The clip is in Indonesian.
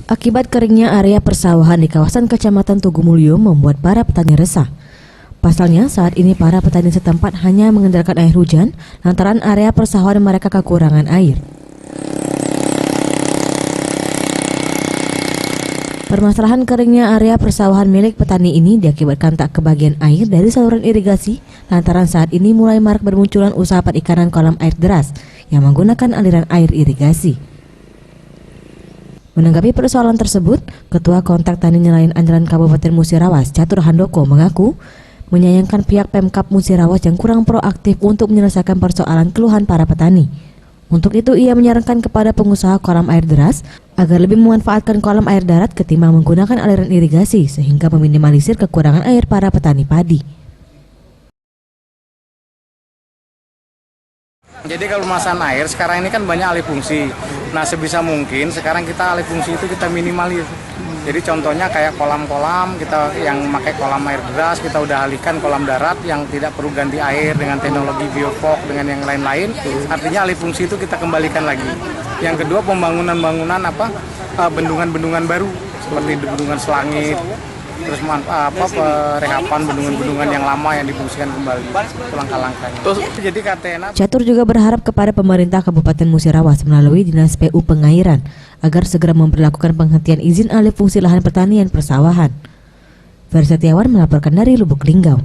Akibat keringnya area persawahan di kawasan Kecamatan Tugumulyo membuat para petani resah. Pasalnya, saat ini para petani setempat hanya mengandalkan air hujan lantaran area persawahan mereka kekurangan air. Permasalahan keringnya area persawahan milik petani ini diakibatkan tak kebagian air dari saluran irigasi lantaran saat ini mulai marak bermunculan usaha perikanan kolam air deras yang menggunakan aliran air irigasi. Menanggapi persoalan tersebut, Ketua Kontak Tani Nelayan Andalan Kabupaten Musirawas, Catur Handoko, mengaku menyayangkan pihak Pemkab Musirawas yang kurang proaktif untuk menyelesaikan persoalan keluhan para petani. Untuk itu, ia menyarankan kepada pengusaha kolam air deras agar lebih memanfaatkan kolam air darat ketimbang menggunakan aliran irigasi sehingga meminimalisir kekurangan air para petani padi. Jadi kalau masalah air sekarang ini kan banyak alih fungsi. Nah sebisa mungkin sekarang kita alih fungsi itu kita minimalis. Jadi contohnya kayak kolam-kolam kita yang memakai kolam air deras kita udah alihkan kolam darat yang tidak perlu ganti air dengan teknologi biofok dengan yang lain-lain. Artinya alih fungsi itu kita kembalikan lagi. Yang kedua pembangunan bendungan-bendungan baru seperti bendungan Selangit. Terus perehapan bendungan-bendungan yang lama yang difungsikan kembali, itu langkah-langkahnya. Jadi KTNA. Catur juga berharap kepada pemerintah Kabupaten Musirawas melalui Dinas PU Pengairan agar segera memberlakukan penghentian izin alih fungsi lahan pertanian persawahan. Fersetiawan melaporkan dari Lubuk Linggau.